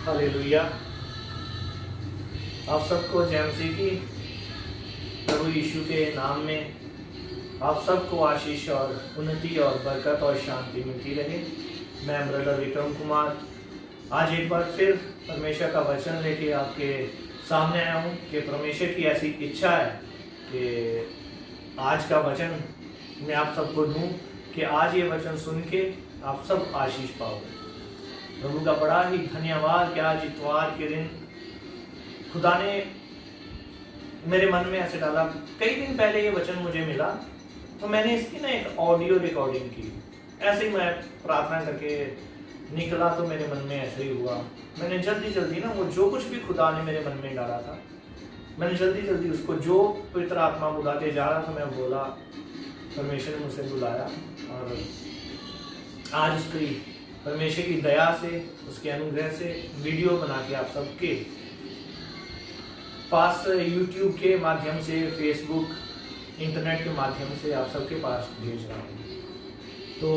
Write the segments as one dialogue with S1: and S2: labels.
S1: Hallelujah. आप सबको जय मसीह की प्रभु यीशु के नाम में आप सबको आशीष और उन्नति और बरकत और शांति मिलती रहे। मैं ब्रदर विक्रम कुमार आज एक बार फिर परमेश्वर का वचन लेके आपके सामने आया हूँ कि परमेश्वर की ऐसी इच्छा है कि आज का वचन मैं आप सबको दूँ कि आज ये वचन सुन के आप सब आशीष पाओगे। प्रभु का बड़ा ही धन्यवाद कि आज इतवार के दिन खुदा ने मेरे मन में ऐसे डाला। कई दिन पहले ये वचन मुझे मिला तो मैंने इसकी ना एक ऑडियो रिकॉर्डिंग की। ऐसे ही मैं प्रार्थना करके निकला तो मेरे मन में ऐसे ही हुआ। मैंने जल्दी ना वो जो कुछ भी खुदा ने मेरे मन में डाला था मैंने जल्दी उसको जो पवित्र आत्मा बुलाते जा रहा था मैं बोला। परमेश्वर ने मुझसे बुलाया और आज उसकी परमेश्वर की दया से उसके अनुग्रह से वीडियो बना के आप सबके पास YouTube के माध्यम से फेसबुक इंटरनेट के माध्यम से आप सबके पास भेज रहा हूँ। तो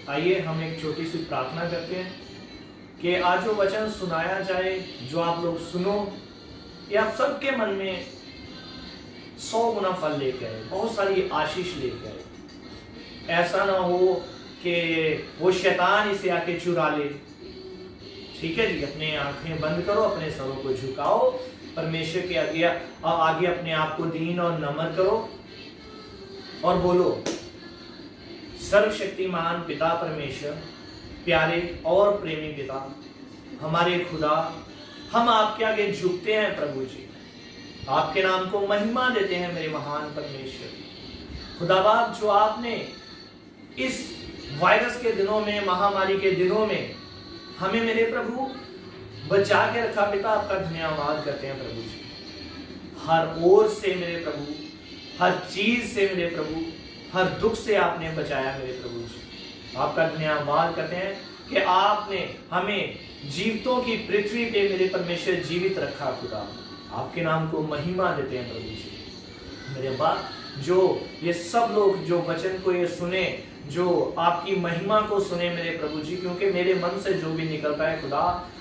S1: आइए हम एक छोटी सी प्रार्थना करते हैं कि आज जो वचन सुनाया जाए जो आप लोग सुनो ये आप सबके मन में 100 गुना फल लेके आए, बहुत सारी आशीष लेके आए। ऐसा ना हो कि वो शैतान इसे आके चुरा ले। ठीक है जी, अपने आंखें बंद करो, अपने सरों को झुकाओ, परमेश्वर के आगे अपने आप को दीन और नम्र करो और बोलो, सर्वशक्तिमान पिता परमेश्वर, प्यारे और प्रेमी पिता, हमारे खुदा, हम आपके आगे झुकते हैं प्रभु जी, आपके नाम को महिमा देते हैं मेरे महान परमेश्वर। खुदा बाप, जो आपने इस वायरस के दिनों में, महामारी के दिनों में हमें मेरे प्रभु बचा के रखा, पिता आपका धन्यवाद करते हैं प्रभु जी। हर ओर से मेरे प्रभु, हर चीज से मेरे प्रभु, हर दुख से आपने बचाया मेरे प्रभु जी। आपका धन्यवाद करते हैं कि आपने हमें जीवितों की पृथ्वी पे मेरे परमेश्वर जीवित रखा। खुदा आपके नाम को महिमा देते हैं प्रभु जी। मेरे बाप, जो ये सब लोग जो वचन को ये सुने, जो आपकी महिमा को सुने मेरे प्रभु जी, क्योंकि मेरे मन से जो भी निकलता है खुदा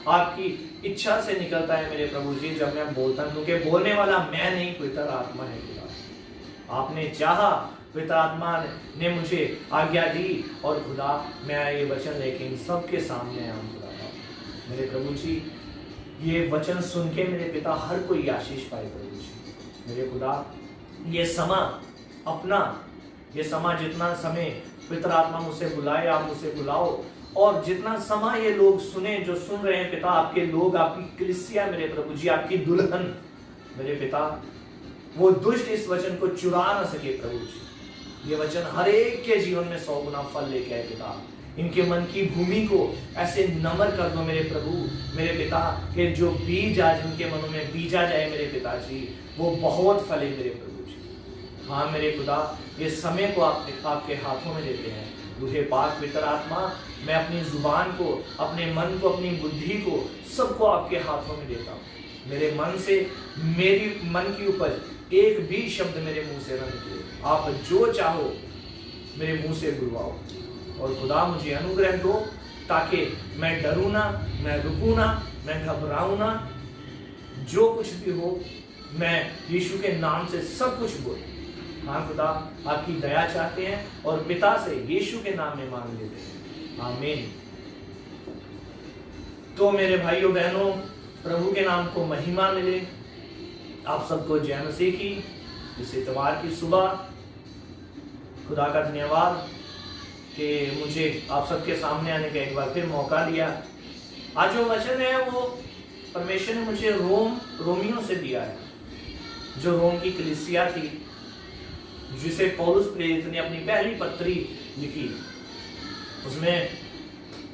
S1: आपकी इच्छा से निकलता है मेरे प्रभु जी। जब मैं बोलता हूँ, क्योंकि बोलने वाला मैं नहीं, पवित्र आत्मा है खुदा। आपने चाहा, पवित्र आत्मा ने मुझे आज्ञा दी और खुदा मैं ये वचन लेके इन सबके सामने आऊँ खुदा मेरे प्रभु जी। ये वचन सुन के मेरे पिता हर कोई आशीष पाए प्रभु जी। मेरे खुदा ये समा अपना, ये समा जितना समय पवित्र आत्मा मुझसे बुलाए, आप मुझसे बुलाओ, और जितना समय ये लोग सुने, जो सुन रहे हैं पिता, आपके लोग, आपकी कलीसिया मेरे प्रभु जी, आपकी दुल्हन मेरे पिता, वो दुष्ट इस वचन को चुरा ना सके प्रभु जी। ये वचन हर एक के जीवन में 100 गुना फल लेके आए पिता। इनके मन की भूमि को ऐसे नम्र कर दो मेरे प्रभु मेरे पिता, कि जो बीज आज इनके मनों में बीजा जाए मेरे पिताजी, वो बहुत फले मेरे प्रभु जी। हाँ मेरे खुदा, ये समय को आपके हाथों में देते हैं। रूहे पाक पवित्र आत्मा, मैं अपनी जुबान को, अपने मन को, अपनी बुद्धि को, सबको आपके हाथों में देता हूँ। मेरे मन से, मेरी मन की उपज एक भी शब्द मेरे मुंह से न निकले। आप जो चाहो मेरे मुंह से बुलवाओ, और खुदा मुझे अनुग्रह दो ताकि मैं डरूं ना, मैं रुकूं ना, मैं घबराऊं ना। जो कुछ भी हो मैं यीशु के नाम से सब कुछ बोलूं। हाँ खुदा, आपकी दया चाहते हैं और पिता से यीशु के नाम में मांग लेते हैं, आमीन। तो मेरे भाइयों बहनों, प्रभु के नाम को महिमा मिले। आप सबको जय मसीह की इस इतवार की सुबह। खुदा का धन्यवाद कि मुझे आप सबके सामने आने का एक बार फिर मौका दिया। आज जो वचन है वो परमेश्वर ने मुझे रोमियों से दिया है, जो रोम की कलीसिया थी, जिसे पौलुस प्रेरित ने अपनी पहली पत्री लिखी। उसमें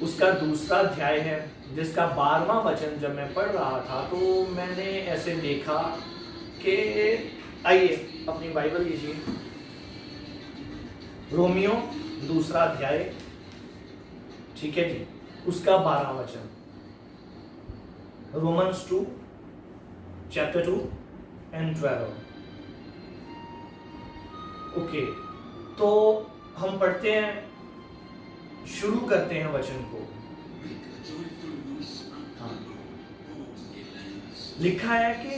S1: उसका दूसरा अध्याय है, जिसका 12वां वचन जब मैं पढ़ रहा था तो मैंने ऐसे देखा कि आइए अपनी बाइबल लीजिए, रोमियो दूसरा अध्याय, ठीक है जी, उसका 12वां वचन, रोमन्स 2 chapter 2 and 12। ओके, तो हम पढ़ते हैं, शुरू करते हैं वचन को। हाँ, लिखा है कि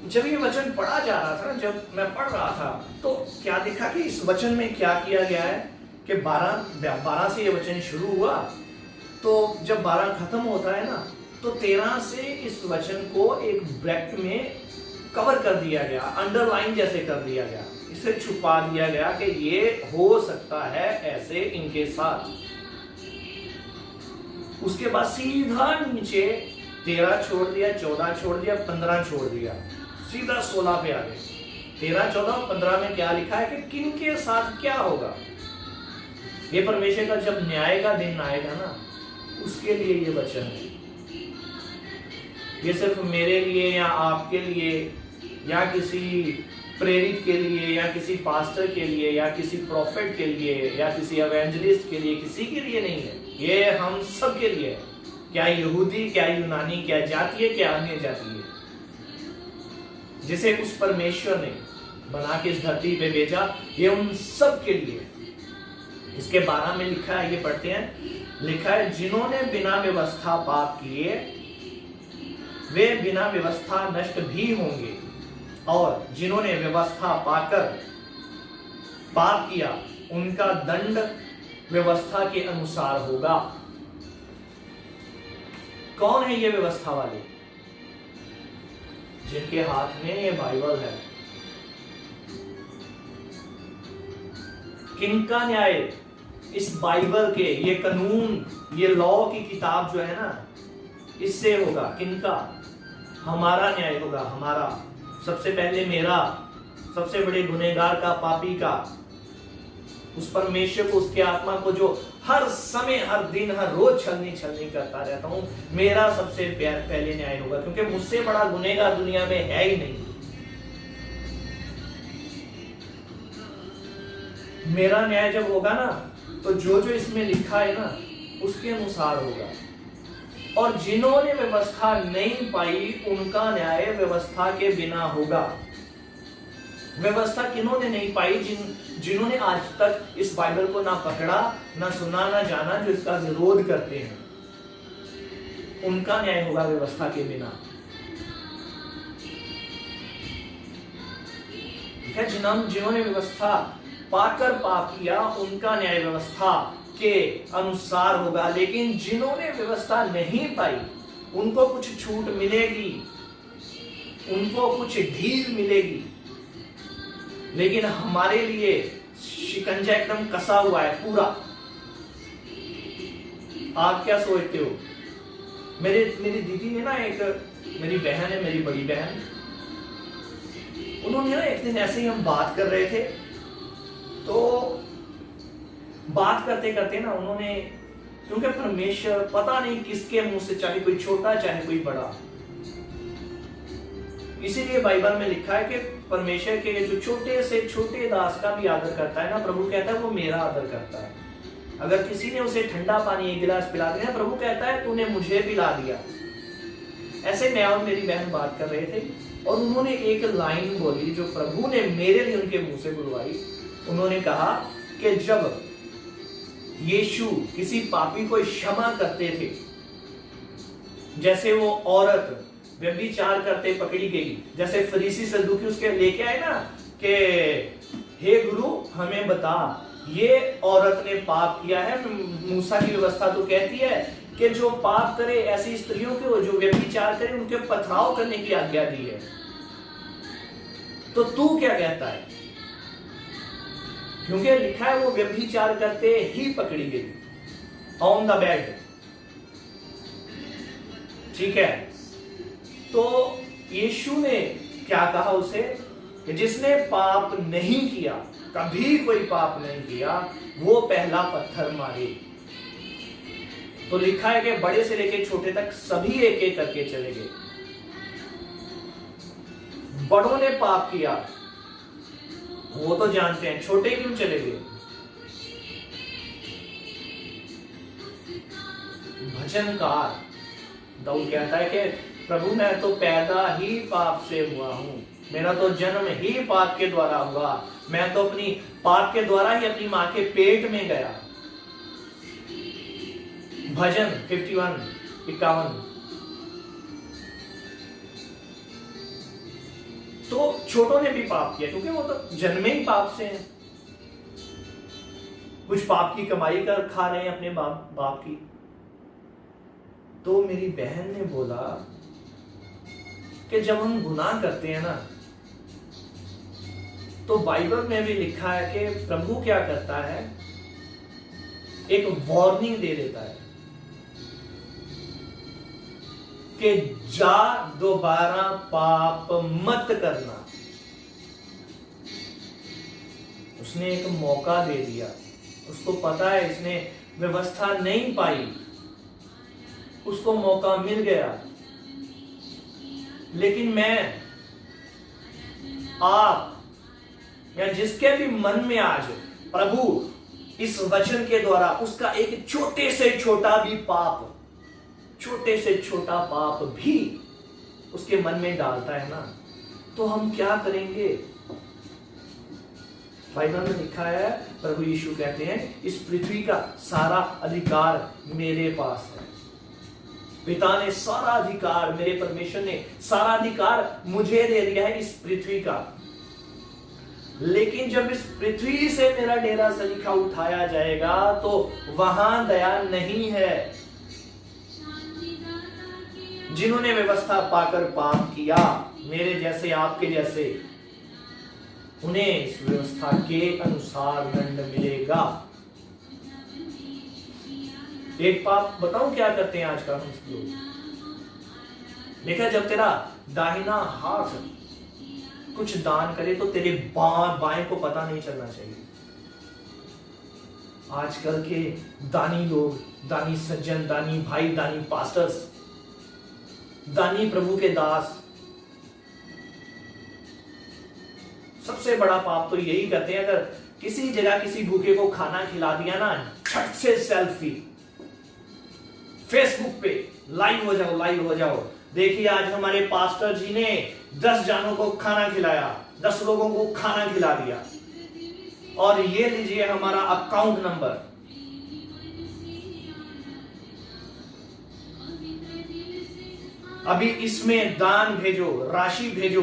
S1: जब ये वचन पढ़ा जा रहा था ना, जब मैं पढ़ रहा था, तो क्या देखा कि इस वचन में क्या किया गया है कि 12 से ये वचन शुरू हुआ, तो जब 12 खत्म होता है ना, तो 13 से इस वचन को एक ब्रैकेट में कवर कर दिया गया, अंडरलाइन जैसे कर दिया गया, इसे छुपा दिया गया कि ये हो सकता है ऐसे इनके साथ। उसके बाद सीधा नीचे 13 छोड़ दिया, 14 छोड़ दिया, 15 छोड़ दिया, सीधा 16 पे आ गए। 13, 14 और 15 में क्या लिखा है कि किन के साथ क्या होगा। ये परमेश्वर का जब न्याय का दिन आएगा ना, उसके लिए ये वचन है। ये सिर्फ मेरे लिए या आपके लिए या किसी प्रेरित के लिए या किसी पास्टर के लिए या किसी प्रॉफिट के लिए या किसी एवेंजलिस्ट के लिए, किसी के लिए नहीं है। ये हम सब के लिए है, क्या यहूदी, क्या यूनानी, क्या जातीय, क्या अन्य जातीय, जिसे उस परमेश्वर ने बना के इस धरती पे भेजा, ये उन सब के लिए। इसके 12 में लिखा है, ये पढ़ते हैं, लिखा है जिन्होंने बिना व्यवस्था पाप किए वे बिना व्यवस्था नष्ट भी होंगे, और जिन्होंने व्यवस्था पाकर पाप किया उनका दंड व्यवस्था के अनुसार होगा। कौन है ये व्यवस्था वाले? जिनके हाथ में ये बाइबल है। किनका न्याय? इस बाइबल के, ये कानून, ये लॉ की किताब जो है ना, इससे होगा। किनका? हमारा न्याय होगा, हमारा। सबसे पहले मेरा, सबसे बड़े गुनहगार का, पापी का। उस परमेश्वर को, उसके आत्मा को जो हर समय, हर दिन, हर रोज छलनी करता रहता हूं, मेरा सबसे पहले न्याय होगा, क्योंकि मुझसे बड़ा गुनहगार दुनिया में है ही नहीं। मेरा न्याय जब होगा ना, तो जो जो इसमें लिखा है ना, उसके अनुसार होगा। और जिन्होंने व्यवस्था नहीं पाई उनका न्याय व्यवस्था के बिना होगा। व्यवस्था किन्होंने नहीं पाई? जिन्होंने आज तक इस बाइबल को ना पकड़ा, ना सुना, ना जाना, जो इसका विरोध करते हैं, उनका न्याय होगा व्यवस्था के बिना। ठीक है? जिन्होंने व्यवस्था पाकर पाप किया उनका न्याय व्यवस्था के अनुसार होगा। लेकिन जिन्होंने व्यवस्था नहीं पाई उनको कुछ छूट मिलेगी, उनको कुछ ढील मिलेगी। लेकिन हमारे लिए शिकंजा एकदम कसा हुआ है पूरा। आप क्या सोचते हो? मेरी दीदी ने ना, एक मेरी बहन है, मेरी बड़ी बहन, उन्होंने ना एक दिन ऐसे ही हम बात कर रहे थे, तो बात करते करते ना उन्होंने, क्योंकि परमेश्वर पता नहीं किसके मुंह से, चाहे कोई छोटा चाहे कोई बड़ा, इसीलिए बाइबल में लिखा है कि परमेश्वर के जो छोटे से छोटे दास का भी आदर करता है ना, प्रभु कहता है वो मेरा आदर करता है। अगर किसी ने उसे ठंडा पानी 1 गिलास पिला दिया, प्रभु कहता है तूने मुझे पिला दिया। ऐसे मैं और मेरी बहन बात कर रहे थे, और उन्होंने एक लाइन बोली जो प्रभु ने मेरे लिए उनके मुंह से बुलवाई। उन्होंने कहा कि जब यीशु किसी पापी को क्षमा करते थे, जैसे वो औरत व्यभिचार करते पकड़ी गई, जैसे फरीसी सदूकी उसके लेके आए ना कि हे गुरु हमें बता, ये औरत ने पाप किया है, मूसा की व्यवस्था तो कहती है कि जो पाप करे ऐसी स्त्रियों को, जो व्यभिचार करे, उनके पथराव करने की आज्ञा दी है। तो तू क्या कहता है? क्योंकि लिखा है वो व्यभिचार करते ही पकड़ी गई, ऑन द बेड। ठीक है? तो यीशु ने क्या कहा उसे कि जिसने पाप नहीं किया, कभी कोई पाप नहीं किया, वो पहला पत्थर मारे। तो लिखा है कि बड़े से लेके छोटे तक सभी एक एक करके चले गए। बड़ों ने पाप किया वो तो जानते हैं, छोटे क्यों चले गए? भजनकार दाऊद कहता है कि प्रभु मैं तो पैदा ही पाप से हुआ हूं, मेरा तो जन्म ही पाप के द्वारा हुआ, मैं तो अपनी पाप के द्वारा ही अपनी मां के पेट में गया। भजन 51, 51। तो छोटों ने भी पाप किया, क्योंकि वो तो जन्मे ही पाप से हैं। कुछ पाप की कमाई कर खा रहे हैं अपने बाप की। तो मेरी बहन ने बोला कि जब हम गुनाह करते हैं ना, तो बाइबल में भी लिखा है कि प्रभु क्या करता है, एक वार्निंग दे देता है कि जा दोबारा पाप मत करना। उसने एक मौका दे दिया, उसको पता है इसने व्यवस्था नहीं पाई, उसको मौका मिल गया। लेकिन मैं, आप या जिसके भी मन में आज प्रभु इस वचन के द्वारा उसका एक छोटे से छोटा भी पाप, छोटे से छोटा पाप भी उसके मन में डालता है ना, तो हम क्या करेंगे? बाइबल में लिखा है, प्रभु यीशु कहते हैं, इस पृथ्वी का सारा अधिकार मेरे पास है। पिता ने सारा अधिकार, मेरे परमेश्वर ने सारा अधिकार मुझे दे दिया है इस पृथ्वी का। लेकिन जब इस पृथ्वी से मेरा डेरा सलीखा उठाया जाएगा तो वहां दया नहीं है। जिन्होंने व्यवस्था पाकर पाप किया, मेरे जैसे, आपके जैसे, उन्हें इस व्यवस्था के अनुसार दंड मिलेगा। एक पाप बताऊं क्या करते हैं आजकल हम लोग? देखा, जब तेरा दाहिना हाथ कुछ दान करे तो तेरे बाएं को पता नहीं चलना चाहिए। आजकल के दानी लोग, दानी सज्जन, दानी भाई, दानी पास्टर्स, दानी प्रभु के दास, सबसे बड़ा पाप तो यही करते हैं, अगर किसी जगह किसी भूखे को खाना खिला दिया ना, झट से सेल्फी फेसबुक पे, लाइव हो जाओ, लाइव हो जाओ। देखिए आज हमारे पास्टर जी ने 10 जानों को खाना खिलाया, 10 लोगों को खाना खिला दिया, और ये लीजिए हमारा अकाउंट नंबर। अभी इसमें दान भेजो, राशि भेजो,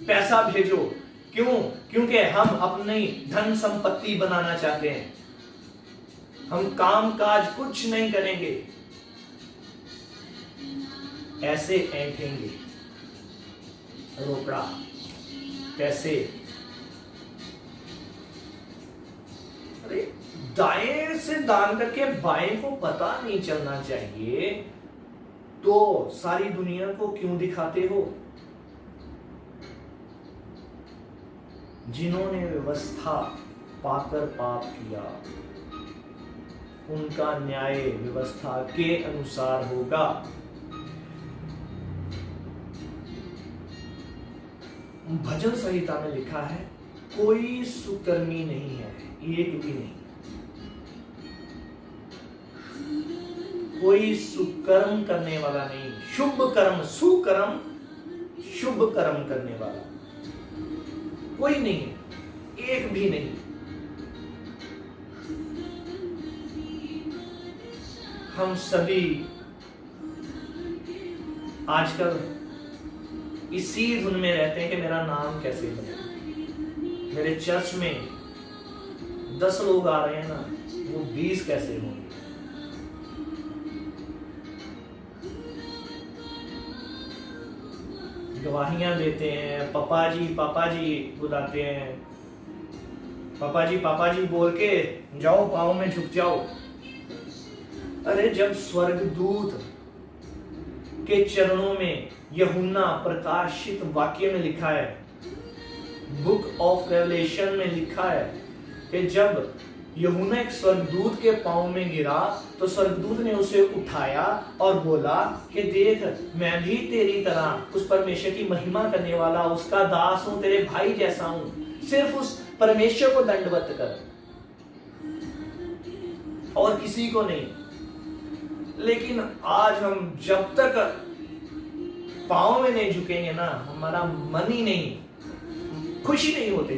S1: पैसा भेजो। क्यों? क्योंकि हम अपनी धन संपत्ति बनाना चाहते हैं। हम काम काज कुछ नहीं करेंगे, ऐसे ऐंठेंगे। रोकड़ा कैसे? अरे दाएं से दान करके बाएं को पता नहीं चलना चाहिए, तो सारी दुनिया को क्यों दिखाते हो? जिन्होंने व्यवस्था पाकर पाप किया, उनका न्याय व्यवस्था के अनुसार होगा। भजन संहिता में लिखा है, कोई सुकर्मी नहीं है, एक भी नहीं। कोई सुकर्म करने वाला नहीं, शुभ कर्म, सुकर्म, शुभ कर्म करने वाला कोई नहीं है, एक भी नहीं। हम सभी आजकल इसी धुन में रहते हैं कि मेरा नाम कैसे बने। मेरे चर्च में 10 लोग आ रहे हैं ना, वो 20 कैसे होंगे? गवाहियां देते हैं, पापा जी बुलाते हैं, पापा जी बोल के जाओ, पाँव में झुक जाओ। अरे जब स्वर्गदूत के चरणों में यूहन्ना प्रकाशित वाक्य में लिखा है, बुक ऑफ रेवलेशन में लिखा है कि जब यूहन्ना एक स्वर्गदूत के पांव में गिरा तो स्वर्गदूत ने उसे उठाया और बोला कि देख, मैं भी तेरी तरह उस परमेश्वर की महिमा करने वाला उसका दास हूं, तेरे भाई जैसा हूं, सिर्फ उस परमेश्वर को दंडवत कर और किसी को नहीं। लेकिन आज हम जब तक पांव में नहीं झुकेंगे ना, हमारा मन ही नहीं, खुशी नहीं होती।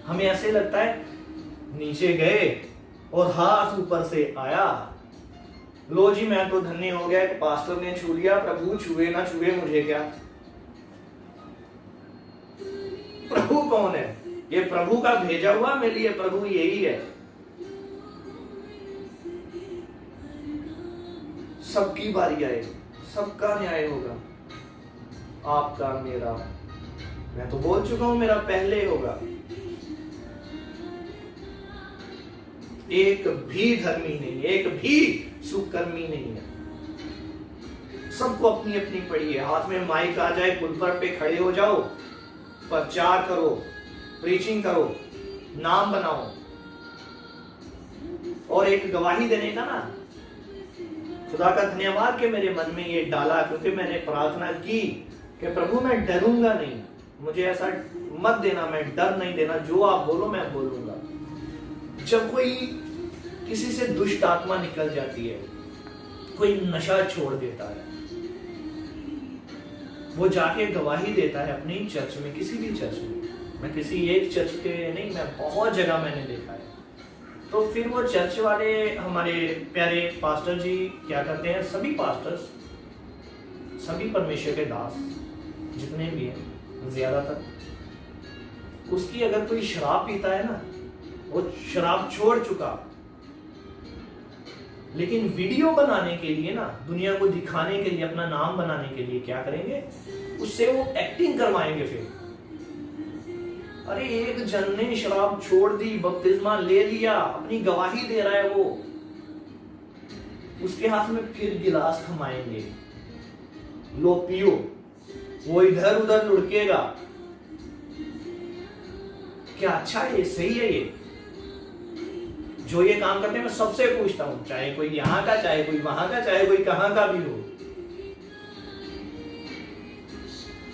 S1: हमें ऐसे लगता है नीचे गए और हाथ ऊपर से आया, लो जी मैं तो धन्य हो गया कि पास्टर ने छू लिया, प्रभु छुए ना छुए मुझे क्या। कौन है? ये प्रभु का भेजा हुआ मेरे लिए प्रभु यही है। सबकी बारी आएगी, सबका न्याय होगा, आपका मेरा। मैं तो बोल चुका हूं मेरा पहले होगा। एक भी धर्मी नहीं, एक भी सुकर्मी नहीं है। सबको अपनी अपनी पड़ी है। हाथ में माइक आ जाए, पुलपर पे खड़े हो जाओ, प्रचार करो, प्रीचिंग करो, नाम बनाओ। और एक गवाही देने का ना, खुदा का धन्यवाद कि मेरे मन में ये डाला, क्योंकि मैंने प्रार्थना की कि प्रभु मैं डरूंगा नहीं, मुझे ऐसा मत देना, मैं डर नहीं देना, जो आप बोलो मैं बोलूंगा। जब कोई किसी से दुष्ट आत्मा निकल जाती है, कोई नशा छोड़ देता है, वो जाके गवाही देता है अपनी चर्च में, किसी भी चर्च में, मैं किसी एक चर्च के नहीं, मैं बहुत जगह मैंने देखा है। तो फिर वो चर्च वाले, हमारे प्यारे पास्टर जी क्या करते हैं, सभी पास्टर्स, सभी परमेश्वर के दास जितने भी हैं ज्यादातर, उसकी अगर कोई शराब पीता है ना, वो शराब छोड़ चुका, लेकिन वीडियो बनाने के लिए ना, दुनिया को दिखाने के लिए, अपना नाम बनाने के लिए क्या करेंगे, उससे वो एक्टिंग करवाएंगे। फिर अरे एक जन ने शराब छोड़ दी, बपतिस्मा ले लिया, अपनी गवाही दे रहा है वो, उसके हाथ में फिर गिलास थमाएंगे, लो पियो, वो इधर उधर लुढ़केगा। क्या अच्छा है? सही है ये जो ये काम करते हैं? मैं सबसे पूछता हूं, चाहे कोई यहां का, चाहे कोई वहां का, चाहे कोई कहां का भी हो,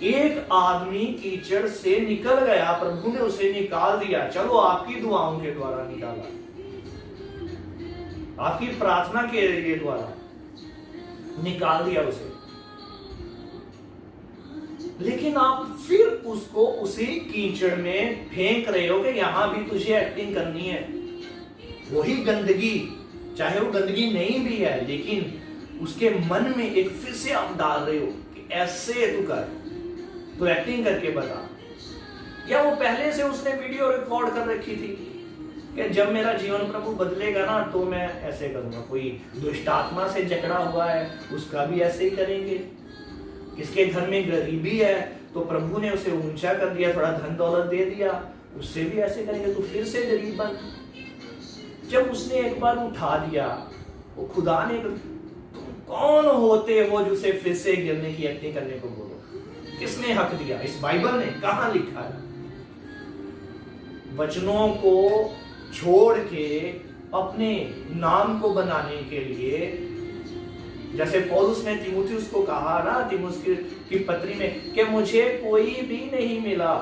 S1: एक आदमी कीचड़ से निकल गया, प्रभु ने उसे निकाल दिया, चलो आपकी दुआओं के द्वारा निकाला, आपकी प्रार्थना के द्वारा निकाल दिया उसे, लेकिन आप फिर उसको उसी कीचड़ में फेंक रहे हो कि यहां भी तुझे एक्टिंग करनी है। वही गंदगी, चाहे वो गंदगी नहीं भी है, लेकिन उसके मन में एक फिर से आप डाल रहे हो कि ऐसे तू कर, तो एक्टिंग करके बता। या वो पहले से उसने वीडियो रिकॉर्ड कर रखी थी कि जब मेरा जीवन प्रभु बदलेगा ना, तो मैं ऐसे करूंगा। कोई दुष्ट आत्मा से जकड़ा हुआ है, उसका भी ऐसे ही करेंगे। किसके घर में गरीबी है, तो प्रभु ने उसे ऊंचा कर दिया, थोड़ा धन दौलत दे दिया, उससे भी ऐसे करेंगे, तो फिर से गरीब बन। जब उसने एक बार उठा दिया, वो खुदा ने, तुम कौन होते हो जो उसे फिर से गिरने की एक्टिंग करने को बोलो? किसने हक दिया? इस बाइबल ने कहां लिखा है? वचनों को छोड़ के अपने नाम को बनाने के लिए, जैसे पौलुस ने तीमुथियुस को कहा ना, तीमुथियुस की पत्री में, कि मुझे कोई भी नहीं मिला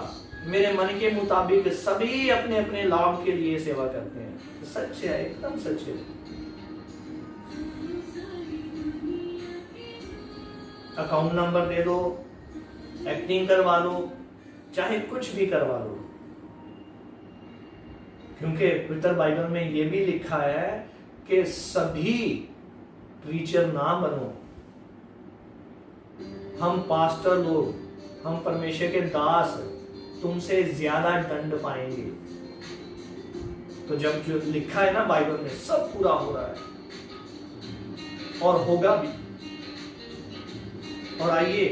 S1: मेरे मन के मुताबिक, सभी अपने अपने लाभ के लिए सेवा करते हैं। सच है, एकदम सच है। अकाउंट नंबर दे दो, एक्टिंग करवा लो, चाहे कुछ भी करवा लो, क्योंकि पवित्र बाइबल में यह भी लिखा है कि सभी प्रीचर ना बनो। हम पास्टर लोग, हम परमेश्वर के दास तुमसे ज्यादा दंड पाएंगे। तो जब जो लिखा है ना बाइबल में, सब पूरा हो रहा है और होगा भी। और आइए,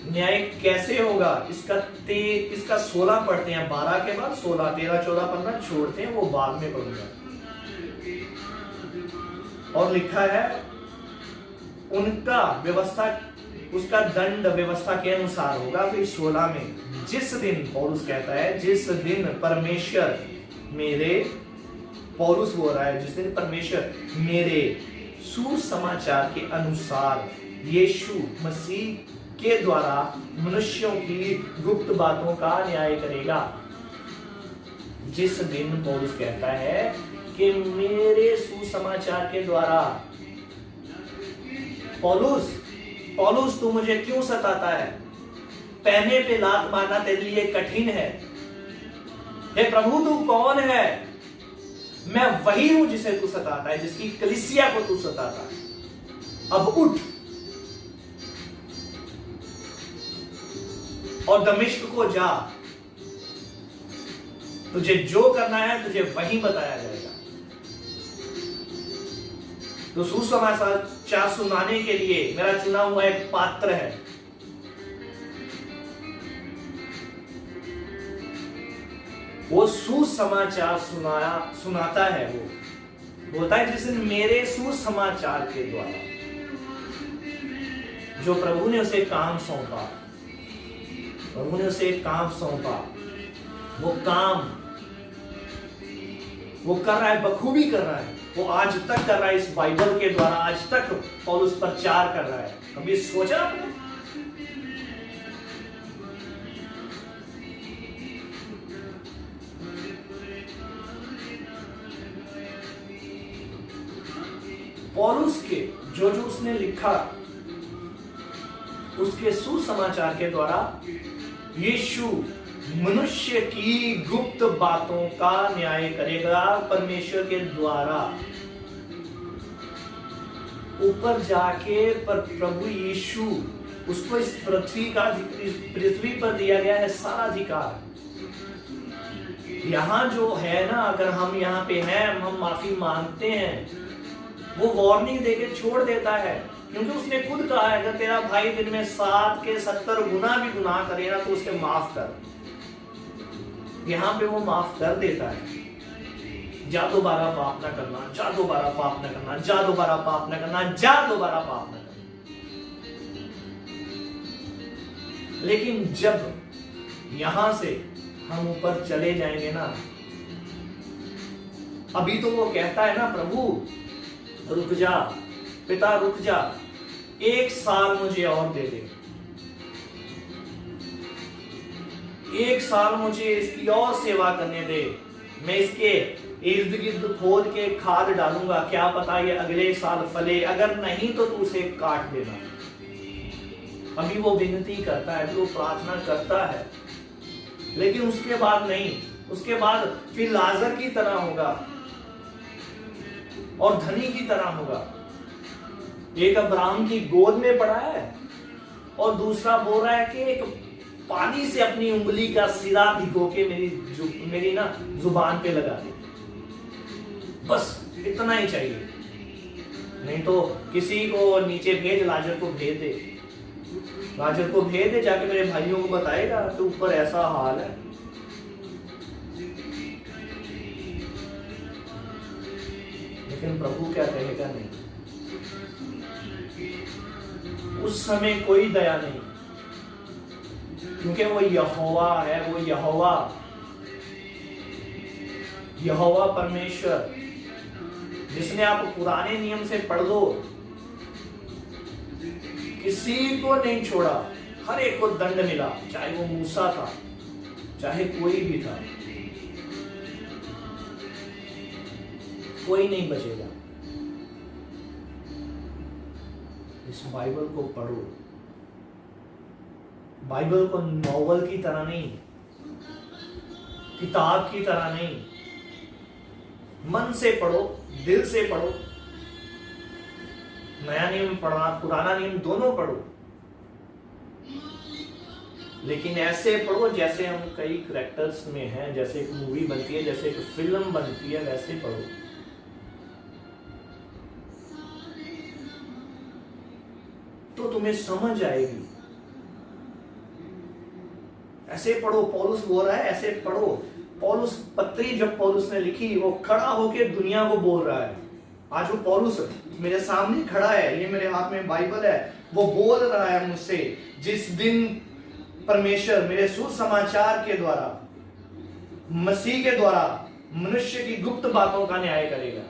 S1: न्याय कैसे होगा इसका 16 पढ़ते हैं, 12 के बाद 16, 13, 14, 15 छोड़ते हैं, वो बाद में पढ़ूंगा। और लिखा है उनका व्यवस्था, उसका दंड व्यवस्था के अनुसार होगा। फिर 16 में, जिस दिन, पौलुस कहता है, जिस दिन परमेश्वर मेरे, पौलुस बोल रहा है, जिस दिन परमेश्वर मेरे सुसमाचार के अनुसार यीशु मसीह के द्वारा मनुष्यों की गुप्त बातों का न्याय करेगा। जिस दिन, पौलुस कहता है कि मेरे सुसमाचार के द्वारा, पौलुस तू मुझे क्यों सताता है? पहने पे लात मारना तेरे लिए कठिन है। हे प्रभु तू कौन है? मैं वही हूं जिसे तू सताता है, जिसकी कलीसिया को तू सताता है। अब उठ और दमिश्क को जा तुझे जो करना है तुझे वही बताया जाएगा। तो सुसमाचार सुनाने के लिए मेरा चुना हुआ एक पात्र है। वो सुसमाचार सुनाता है। वो बोलता है जिस दिन मेरे सुसमाचार के द्वारा जो प्रभु ने उसे काम सौंपा, प्रभु ने उसे एक काम सौंपा, वो काम वो कर रहा है, बखूबी कर रहा है। वो आज तक कर रहा है, इस बाइबल के द्वारा आज तक पौलुस प्रचार कर रहा है। कभी सोचा आपने? पौलुस के जो उसने लिखा, उसके सुसमाचार के द्वारा यीशु मनुष्य की गुप्त बातों का न्याय करेगा। परमेश्वर के द्वारा ऊपर जाके पर प्रभु यीशु उसको इस पृथ्वी पर दिया गया है सारा अधिकार। यहां जो है ना, अगर हम यहाँ पे हैं, हम माफी मांगते हैं, वो वार्निंग देके छोड़ देता है, क्योंकि उसने खुद कहा है अगर तेरा भाई दिन में 7 के 70 गुना भी गुनाह करे ना तो उसके माफ कर। यहां पे वो माफ कर देता है। जा दोबारा पाप ना करना, जा दोबारा पाप ना करना, जा दोबारा पाप ना करना, जा दोबारा पाप ना करना। लेकिन जब यहां से हम ऊपर चले जाएंगे ना, अभी तो वो कहता है ना, प्रभु रुक जा, पिता रुक जा, 1 साल मुझे और दे दे, 1 साल मुझे इसकी और सेवा करने दे, मैं इसके इर्द गिर्द खोद के खाद डालूंगा, क्या पता ये अगले साल फले, अगर नहीं तो तू उसे काट देना। अभी वो विनती करता है, वो प्रार्थना करता है, लेकिन उसके बाद नहीं, उसके बाद फिर लाजर की तरह होगा और धनी की तरह होगा। एक अब्राहम की गोद में पड़ा है और दूसरा बोल रहा है कि एक पानी से अपनी उंगली का सिरा भिगो के मेरी ना जुबान पे लगा दे, बस इतना ही चाहिए, नहीं तो किसी को नीचे भेज, लाजर को भेज दे, लाजर को भेज दे, जाके मेरे भाइयों को बताएगा तो ऊपर ऐसा हाल है। लेकिन प्रभु क्या कहेगा? नहीं, उस समय कोई दया नहीं, क्योंकि वो यहोवा है, वो यहोवा परमेश्वर, जिसने आप पुराने नियम से पढ़ लो, किसी को नहीं छोड़ा, हर एक को दंड मिला, चाहे वो मूसा था, चाहे कोई भी था, कोई नहीं बचेगा। इस बाइबल को पढ़ो, बाइबल को नॉवल की तरह नहीं, किताब की तरह नहीं, मन से पढ़ो, दिल से पढ़ो। नया नियम पढ़ना, पुराना नियम दोनों पढ़ो, लेकिन ऐसे पढ़ो जैसे हम कई कैरेक्टर्स में हैं, जैसे एक मूवी बनती है, जैसे एक फिल्म बनती है, वैसे पढ़ो। तो तुम्हें समझ आएगी। ऐसे पढ़ो, पौलुस बोल रहा है ऐसे पढ़ो। पौलुस पत्री जब पौलुस ने लिखी, वो खड़ा होकर दुनिया को बोल रहा है। आज वो पौलुस मेरे सामने खड़ा है, ये मेरे हाथ में बाइबल है, वो बोल रहा है मुझसे, जिस दिन परमेश्वर मेरे सुसमाचार के द्वारा, मसीह के द्वारा मनुष्य की गुप्त बातों का न्याय करेगा।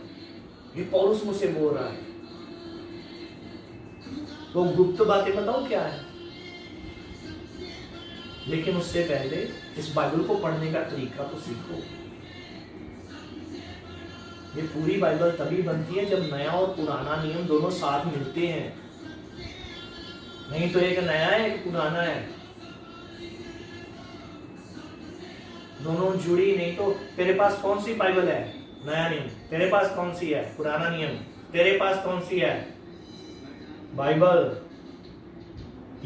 S1: ये पौलुस मुझसे बोल रहा है। तो गुप्त बातें बताओ क्या है, लेकिन उससे पहले इस बाइबल को पढ़ने का तरीका तो सीखो। ये पूरी बाइबल तभी बनती है जब नया और पुराना नियम दोनों साथ मिलते हैं, नहीं तो एक नया है एक पुराना है, दोनों जुड़ी नहीं। तो तेरे पास कौन सी बाइबल है? नया नियम। तेरे पास कौन सी है? पुराना नियम। तेरे पास कौन सी है? बाइबल।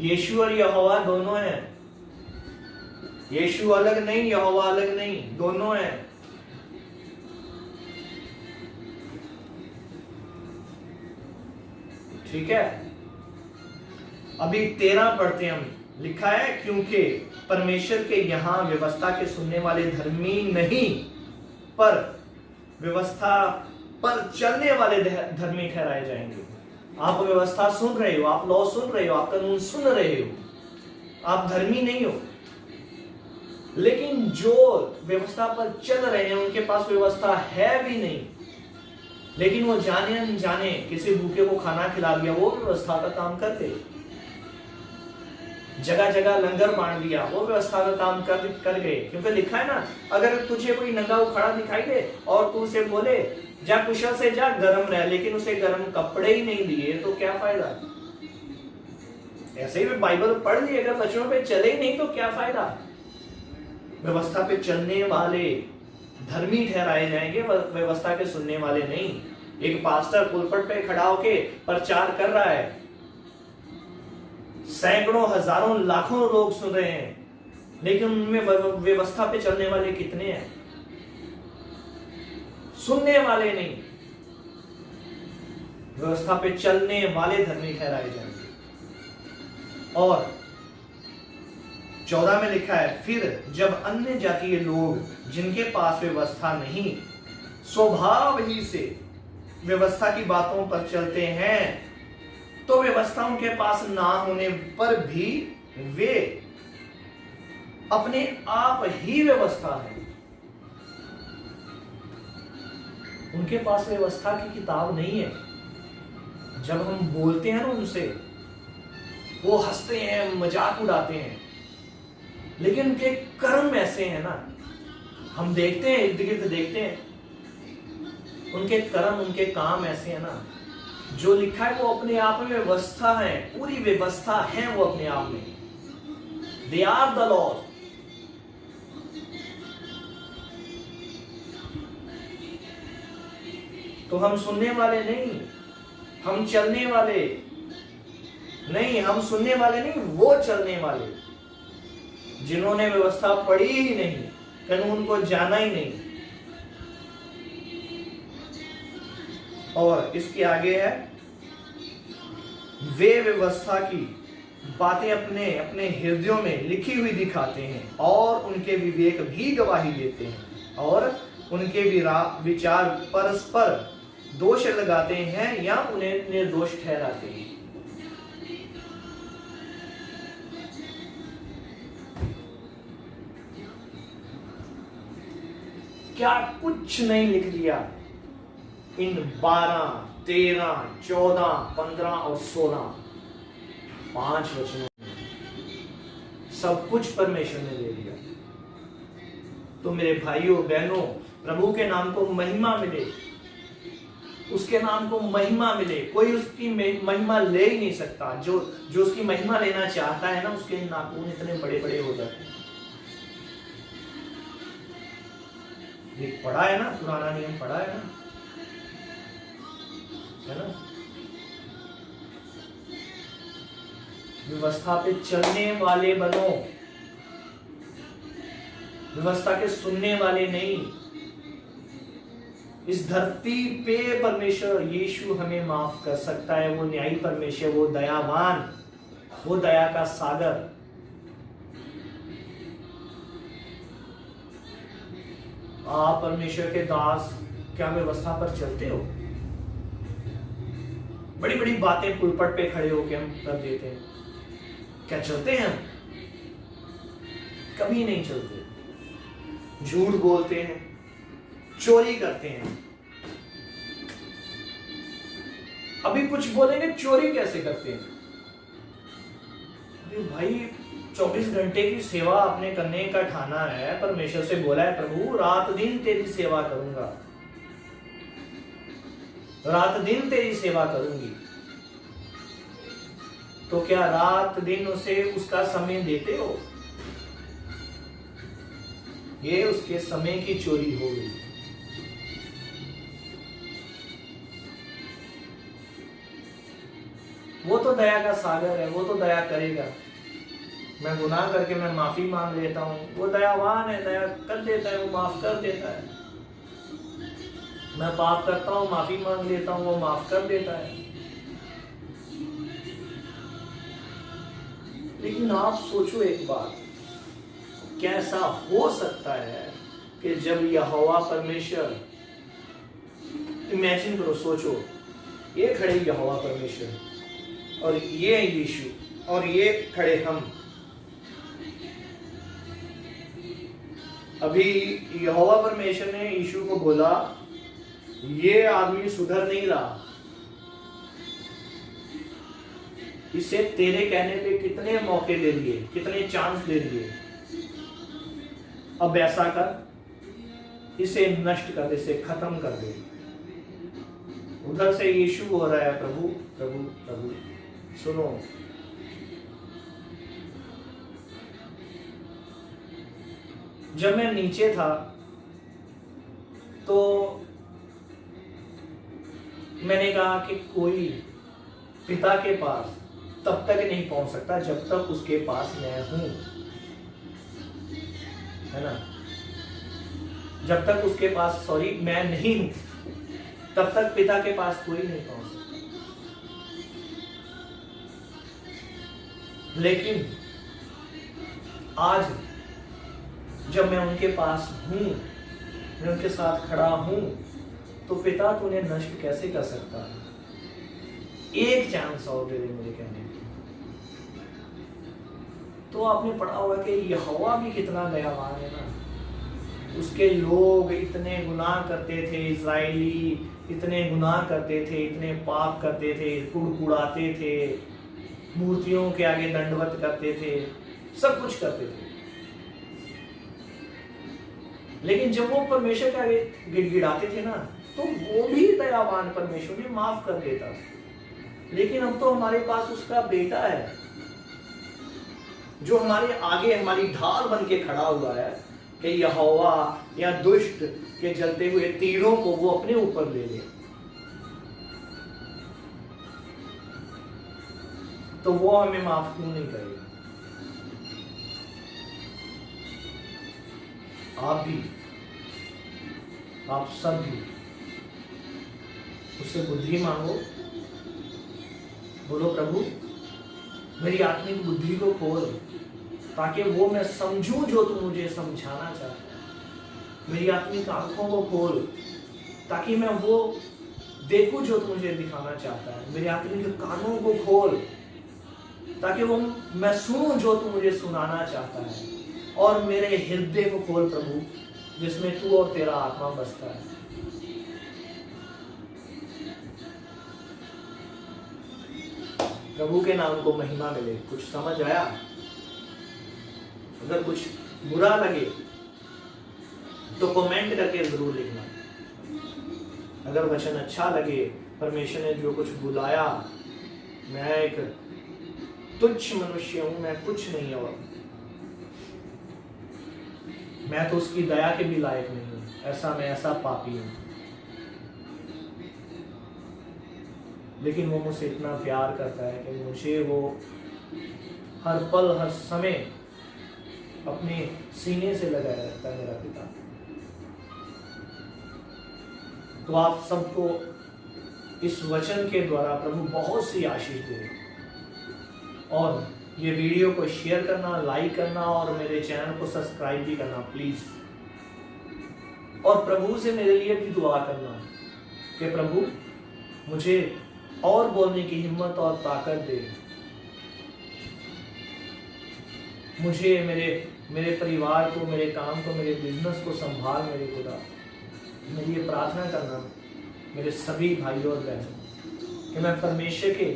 S1: यीशु और यहोवा दोनों हैं। यीशु अलग नहीं, यहोवा अलग नहीं, दोनों है। ठीक है, अभी 13 पढ़ते हम। लिखा है, क्योंकि परमेश्वर के यहां व्यवस्था के सुनने वाले धर्मी नहीं, पर व्यवस्था पर चलने वाले धर्मी ठहराए जाएंगे। आप व्यवस्था सुन रहे हो, आप लॉ सुन रहे हो, आप कानून सुन रहे हो, आप धर्मी नहीं हो। लेकिन जो व्यवस्था पर चल रहे हैं उनके पास व्यवस्था है भी नहीं, लेकिन वो जाने अनजाने किसी भूखे को खाना खिला दिया, वो व्यवस्था का काम करते। जगह जगह लंगर बांट दिया, वो व्यवस्था का काम कर गए। क्योंकि लिखा है ना, अगर तुझे कोई नंगा उखड़ा दिखाई दे और तू उसे बोले जा कुशल से जा, गरम रह, लेकिन उसे गरम कपड़े ही नहीं दिए तो क्या फायदा। ऐसे ही बाइबल पढ़ ली, अगर वचनों पे चले ही नहीं तो क्या फायदा। व्यवस्था पे चलने वाले धर्मी ठहराए जाएंगे, व्यवस्था के सुनने वाले नहीं। एक पास्टर पुलपट पे खड़ा होके प्रचार कर रहा है, सैकड़ों हजारों लाखों लोग सुन रहे हैं, लेकिन उनमें व्यवस्था पे चलने वाले कितने हैं? सुनने वाले नहीं, व्यवस्था पे चलने वाले धर्मी ठहराए जाएंगे। और 14 में लिखा है, फिर जब अन्य जातीय लोग जिनके पास व्यवस्था नहीं, स्वभाव ही से व्यवस्था की बातों पर चलते हैं, तो व्यवस्था उनके पास ना होने पर भी वे अपने आप ही व्यवस्था है। उनके पास व्यवस्था की किताब नहीं है। जब हम बोलते हैं ना उनसे, वो हंसते हैं, मजाक उड़ाते हैं, लेकिन उनके कर्म ऐसे हैं ना, हम देखते हैं, इर्द गिर्द देखते हैं, उनके कर्म, उनके काम ऐसे हैं ना, जो लिखा है वो अपने आप में व्यवस्था है, पूरी व्यवस्था है वो अपने आप में। They are the law. तो हम सुनने वाले नहीं, हम चलने वाले नहीं, हम सुनने वाले नहीं, वो चलने वाले, जिन्होंने व्यवस्था पढ़ी ही नहीं, कानून को जाना ही नहीं। और इसके आगे है, वे व्यवस्था की बातें अपने अपने हृदयों में लिखी हुई दिखाते हैं और उनके विवेक भी गवाही देते हैं और उनके विचार परस्पर दोष लगाते हैं या उन्हें निर्दोष ठहराते हैं। क्या कुछ नहीं लिख दिया इन 12, 13, 14, 15 और 16 5 वचनों में? सब कुछ परमेश्वर ने दे दिया। तो मेरे भाइयों बहनों, प्रभु के नाम को महिमा मिले, उसके नाम को महिमा मिले। कोई उसकी महिमा ले ही नहीं सकता। जो उसकी महिमा लेना चाहता है ना, उसके नाखून इतने बड़े बड़े हो जाते हैं। ये पढ़ा है ना, पुराना नियम पढ़ा है ना, है ना? व्यवस्था पे चलने वाले बनो, व्यवस्था के सुनने वाले नहीं। इस धरती पे परमेश्वर यीशु हमें माफ कर सकता है। वो न्यायी परमेश्वर, वो दयावान, वो दया का सागर। आप परमेश्वर के दास क्या व्यवस्था पर चलते हो? बड़ी बड़ी बातें पुलपट पे खड़े होकर हम कर देते हैं। क्या चलते हैं हम? कभी नहीं चलते। झूठ बोलते हैं, चोरी करते हैं। अभी कुछ बोलेंगे, चोरी कैसे करते हैं? अरे भाई, 24 घंटे की सेवा आपने करने का ठाना है, परमेश्वर से बोला है, प्रभु रात दिन तेरी सेवा करूंगा, रात दिन तेरी सेवा करूंगी। तो क्या रात दिन उसे उसका समय देते हो? ये उसके समय की चोरी हो गई। वो तो दया का सागर है, वो तो दया करेगा। मैं गुनाह करके मैं माफी मांग लेता हूँ, वो दयावान है, दया कर देता है, वो माफ कर देता है। मैं पाप करता हूँ, माफी मांग लेता हूँ, वो माफ कर देता है। लेकिन आप सोचो एक बात, कैसा हो सकता है कि जब यहोवा परमेश्वर, इमेजिन करो, सोचो, ये खड़े यहोवा परमेश्वर और ये यीशु और ये खड़े हम। अभी यहोवा परमेश्वर ने यीशु को बोला, ये आदमी सुधर नहीं रहा, इसे तेरे कहने पे कितने मौके दे दिए, कितने चांस दे दिए, अब ऐसा कर, इसे नष्ट कर, इसे खत्म कर दे। उधर से यीशु हो रहा है, प्रभु प्रभु प्रभु सुनो। जब मैं नीचे था तो मैंने कहा कि कोई पिता के पास तब तक नहीं पहुंच सकता जब तक उसके पास मैं हूं, है ना। जब तक उसके पास मैं नहीं हूं, तब तक पिता के पास कोई नहीं पहुंच सकता। लेकिन आज जब मैं उनके पास हूं, मैं उनके साथ खड़ा हूं, तो पिता तूने नष्ट कैसे कर सकता है? एक चांस और दे दे मुझे कहने की। तो आपने पढ़ा होगा कि यहोवा भी कितना दयावान है ना। उसके लोग इतने गुनाह करते थे, इजरायली इतने गुनाह करते थे, इतने पाप करते थे, कुड़कुड़ाते थे, मूर्तियों के आगे दंडवत करते थे, सब कुछ करते थे। लेकिन जब वो परमेश्वर के आगे गिड़गिड़ाते थे ना, तो वो भी दयावान परमेश्वर ने माफ कर देता। लेकिन अब तो हमारे पास उसका बेटा है जो हमारे आगे हमारी ढाल बन के खड़ा हुआ है कि यहोवा या दुष्ट के जलते हुए तीरों को वो अपने ऊपर ले ले। तो वो हमें माफ क्यों नहीं करेगा? आप भी, आप सब भी उससे बुद्धि मांगो। बोलो प्रभु मेरी आत्मिक बुद्धि को खोल, ताकि वो मैं समझूं जो तू मुझे समझाना चाहता है। मेरी आत्मिक आंखों को खोल, ताकि मैं वो देखूं जो तू मुझे दिखाना चाहता है। मेरी आत्मिक कानों को खोल, ताकि वो मैं सुनूं जो तू मुझे सुनाना चाहता है। और मेरे हृदय को खोल प्रभु, जिसमें तू और तेरा आत्मा बसता है। प्रभु के नाम को महिमा मिले। कुछ समझ आया? अगर कुछ बुरा लगे तो कमेंट करके जरूर लिखना। अगर वचन अच्छा लगे, परमेश्वर ने जो कुछ बुलाया, मैं एक तुच्छ मनुष्य हूं, मैं कुछ नहीं और मैं तो उसकी दया के भी लायक नहीं हूं, मैं ऐसा पापी हूं। लेकिन वो मुझसे इतना प्यार करता है कि मुझे वो हर पल हर समय अपने सीने से लगाया रहता है, मेरा पिता। तो आप सबको इस वचन के द्वारा प्रभु बहुत सी आशीष दे। और ये वीडियो को शेयर करना, लाइक करना और मेरे चैनल को सब्सक्राइब भी करना प्लीज। और प्रभु से मेरे लिए भी दुआ करना कि प्रभु मुझे और बोलने की हिम्मत और ताकत दे। मुझे मेरे परिवार को, मेरे काम को, मेरे बिजनेस को संभाल मेरे खुदा। मेरी ये प्रार्थना करना मेरे सभी भाइयों और बहनों कि मैं परमेश्वर के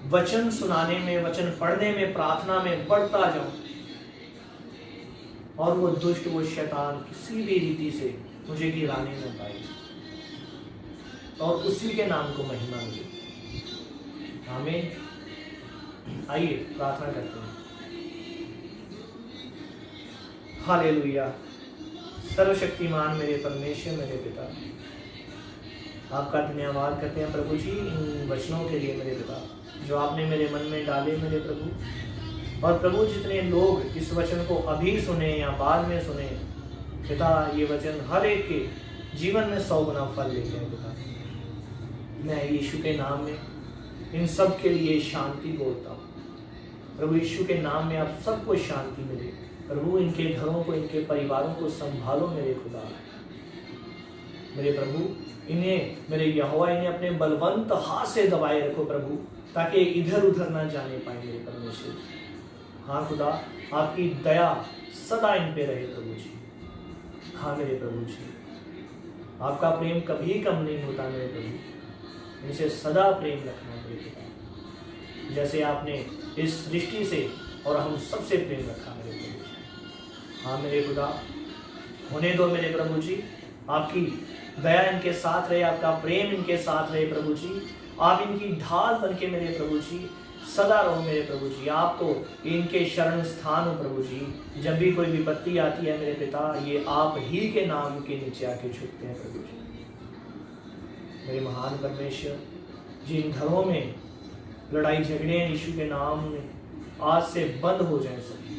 S1: वचन सुनाने में, वचन पढ़ने में, प्रार्थना में बढ़ता जाऊं और वो दुष्ट, वो शैतान किसी भी रीति से मुझे गिराने न पाए, और उसी के नाम को महिमा मिले। आमीन। आइए प्रार्थना करते हैं। हालेलुया। सर्वशक्तिमान मेरे परमेश्वर, मेरे पिता, आपका धन्यवाद करते हैं प्रभु जी इन वचनों के लिए मेरे पिता, जो आपने मेरे मन में डाले मेरे प्रभु। और प्रभु जितने लोग इस वचन को अभी सुने या बाद में सुने, पिता ये वचन हर एक के जीवन में 100 गुना फल लेते हैं पिता। मैं यीशु के नाम में इन सब के लिए शांति बोलता हूँ। प्रभु यीशु के नाम में आप सबको शांति मिले। प्रभु इनके घरों को, इनके परिवारों को संभालो मेरे खुदा। मेरे प्रभु इन्हें, मेरे यहोवा, इन्हें अपने बलवंत हाथ से दबाए रखो प्रभु, ताकि इधर उधर ना जाने पाए मेरे परमेश्वर। हाँ खुदा, आपकी दया सदा इन पे रहे प्रभु जी। हाँ मेरे प्रभु जी, आपका प्रेम कभी कम नहीं होता मेरे प्रभु, इनसे सदा प्रेम रखना मेरे पिता, जैसे आपने इस सृष्टि से और हम सबसे प्रेम रखा मेरे प्रभु जी। हाँ मेरे खुदा, होने दो मेरे प्रभु जी, आपकी दया इनके साथ रहे, आपका प्रेम इनके साथ रहे प्रभु जी। आप इनकी ढाल बनके मेरे प्रभु जी सदा रहो मेरे प्रभु जी। आप तो इनके शरण स्थान हो प्रभु जी। जब भी कोई विपत्ति आती है मेरे पिता, ये आप ही के नाम के नीचे आके झुकते हैं प्रभु जी। मेरे महान परमेश्वर, जिन घरों में लड़ाई झगड़े हैं यीशु के नाम में आज से बंद हो जाए सभी।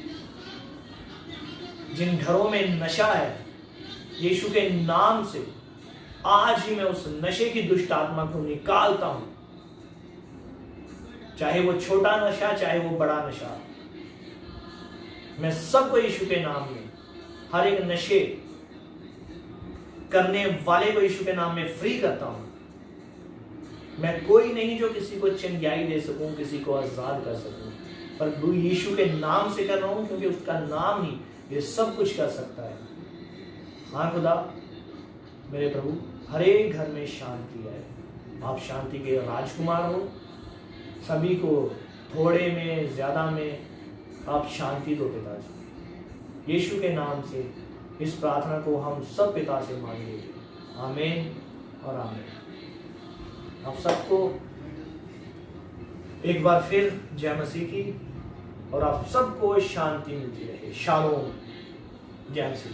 S1: जिन घरों में नशा है यीशु के नाम से आज ही मैं उस नशे की दुष्ट आत्मा को निकालता हूं, चाहे वो छोटा नशा चाहे वो बड़ा नशा। मैं सबको यीशु के नाम में, हर एक नशे करने वाले को यीशु के नाम में फ्री करता हूं। मैं कोई नहीं जो किसी को चंगियाई दे सकूं, किसी को आजाद कर सकूं, पर यीशु के नाम से कर रहा हूं, क्योंकि उसका नाम ही ये सब कुछ कर सकता है। हाँ खुदा मेरे प्रभु, हर एक घर में शांति है। आप शांति के राजकुमार हो, सभी को थोड़े में ज्यादा में आप शांति दो पिताजी। यीशु के नाम से इस प्रार्थना को हम सब पिता से मांगेंगे। आमीन और आमीन। आप सबको एक बार फिर जय मसीह की, और आप सबको शांति मिलती रहे। शालोम। जय मसीह।